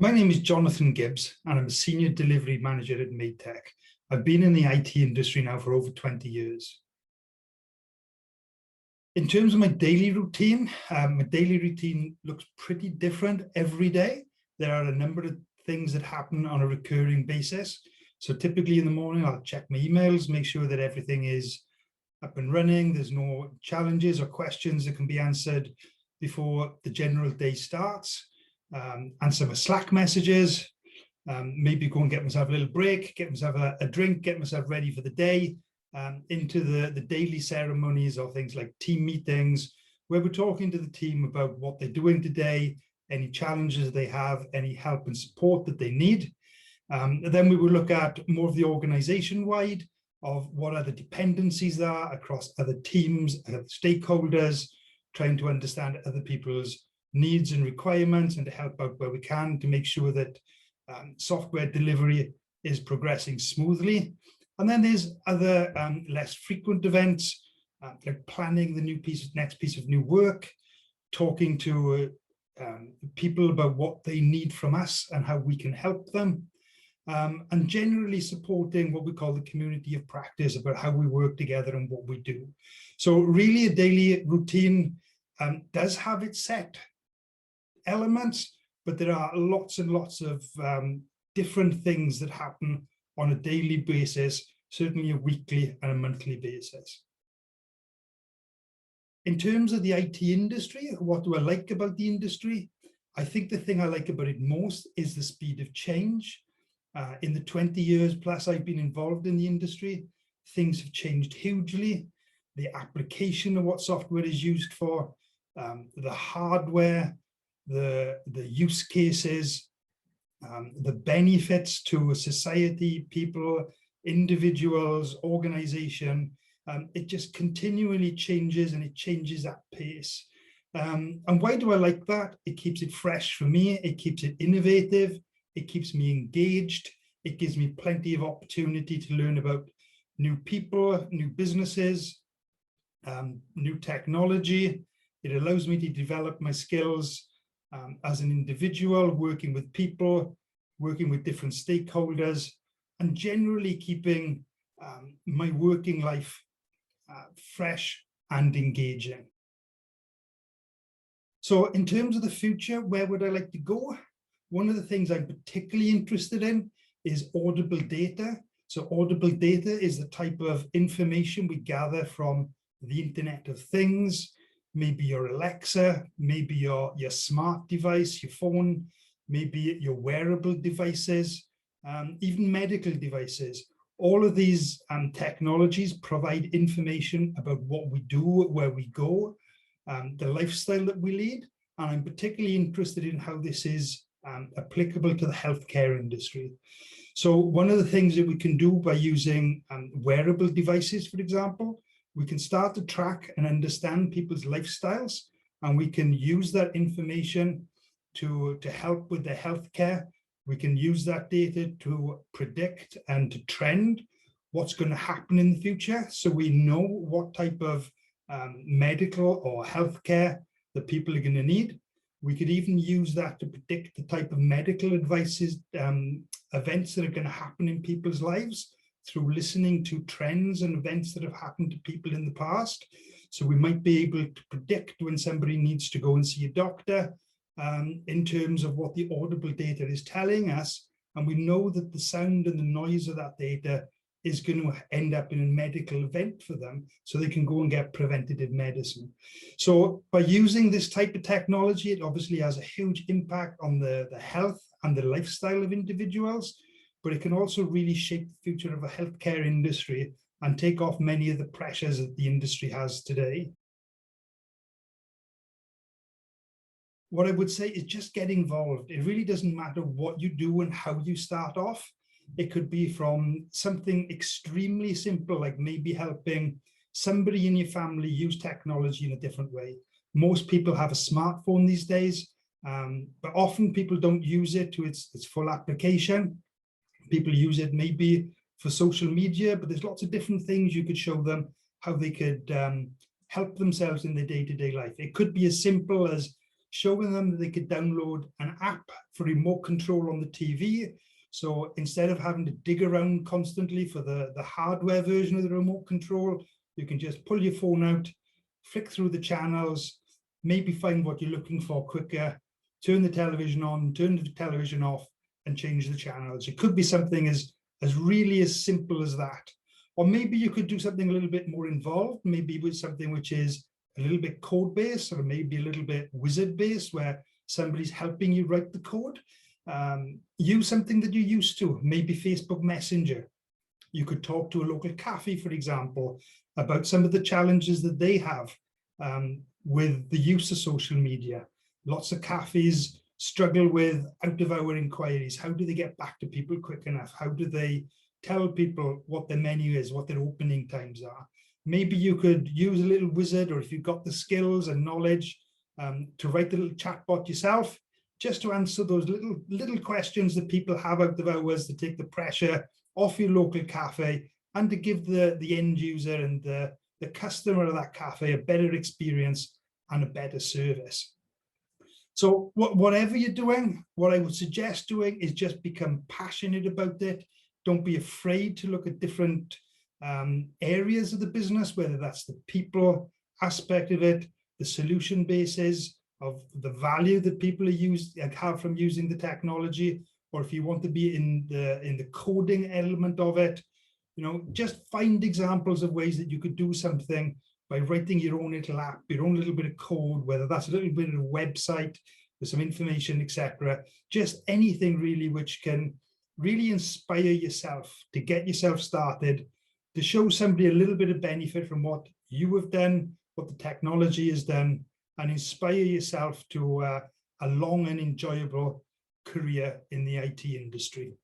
My name is Jonathan Gibbs, and I'm a Senior Delivery Manager at Maytech. I've been in the IT industry now for over 20 years. In terms of my daily routine looks pretty different every day. There are a number of things that happen on a recurring basis. So typically in the morning, I'll check my emails, make sure that everything is up and running. There's no challenges or questions that can be answered before the general day starts. Answer my Slack messages, maybe go and get myself a little break, get myself a drink, get myself ready for the day, into the daily ceremonies or things like team meetings, where we're talking to the team about what they're doing today, any challenges they have, any help and support that they need. Then we will look at more of the organization-wide of what other dependencies there are across other teams, other stakeholders, trying to understand other people's needs and requirements and to help out where we can to make sure that software delivery is progressing smoothly. And then there's other less frequent events, like planning the next piece of new work, talking to people about what they need from us and how we can help them, and generally supporting what we call the community of practice about how we work together and what we do. So really a daily routine does have its set elements, but there are lots and lots of different things that happen on a daily basis, certainly a weekly and a monthly basis. In terms of the IT industry, what do I like about the industry? I think the thing I like about it most is the speed of change. In the 20 years plus I've been involved in the industry, things have changed hugely. The application of what software is used for, the hardware, the use cases, the benefits to society, people, individuals, organization, it just continually changes, and it changes at pace. And why do I like that? It keeps it fresh for me, it keeps it innovative, it keeps me engaged, it gives me plenty of opportunity to learn about new people, new businesses, new technology. It allows me to develop my skills as an individual, working with people, working with different stakeholders, and generally keeping my working life fresh and engaging. So in terms of the future, where would I like to go? One of the things I'm particularly interested in is audible data. So audible data is the type of information we gather from the Internet of Things, maybe your Alexa, maybe your smart device, your phone, maybe your wearable devices, even medical devices. All of these technologies provide information about what we do, where we go, the lifestyle that we lead. And I'm particularly interested in how this is applicable to the healthcare industry. So one of the things that we can do by using wearable devices, for example, we can start to track and understand people's lifestyles, and we can use that information to help with their healthcare. We can use that data to predict and to trend what's going to happen in the future, so we know what type of medical or healthcare that people are going to need. We could even use that to predict the type of medical advices, events that are going to happen in people's lives, through listening to trends and events that have happened to people in the past. So we might be able to predict when somebody needs to go and see a doctor, in terms of what the audible data is telling us. And we know that the sound and the noise of that data is going to end up in a medical event for them, so they can go and get preventative medicine. So by using this type of technology, it obviously has a huge impact on the health and the lifestyle of individuals, but it can also really shape the future of a healthcare industry and take off many of the pressures that the industry has today. What I would say is just get involved. It really doesn't matter what you do and how you start off. It could be from something extremely simple, like maybe helping somebody in your family use technology in a different way. Most people have a smartphone these days, but often people don't use it to its full application. People use it maybe for social media, but there's lots of different things you could show them how they could help themselves in their day-to-day life. It could be as simple as showing them that they could download an app for remote control on the TV. So instead of having to dig around constantly for the hardware version of the remote control, you can just pull your phone out, flick through the channels, maybe find what you're looking for quicker, turn the television on, turn the television off, and change the channels. It could be something as really as simple as that. Or maybe you could do something a little bit more involved, maybe with something which is a little bit code-based, or maybe a little bit wizard-based, where somebody's helping you write the code. Use something that you're used to, maybe Facebook Messenger. You could talk to a local cafe, for example, about some of the challenges that they have with the use of social media. Lots of cafes struggle with out-of-hour inquiries. How do they get back to people quick enough? How do they tell people what their menu is, what their opening times are? Maybe you could use a little wizard, or if you've got the skills and knowledge, to write a little chatbot yourself, just to answer those little questions that people have out of hours, to take the pressure off your local cafe, and to give the end user and the customer of that cafe a better experience and a better service. So whatever you're doing, what I would suggest doing is just become passionate about it. Don't be afraid to look at different areas of the business, whether that's the people aspect of it, the solution basis of the value that people have from using the technology, or if you want to be in the coding element of it, just find examples of ways that you could do something by writing your own little app, your own little bit of code, whether that's a little bit of a website with some information, etc. Just anything really which can really inspire yourself to get yourself started, to show somebody a little bit of benefit from what you have done, what the technology has done, and inspire yourself to a long and enjoyable career in the IT industry.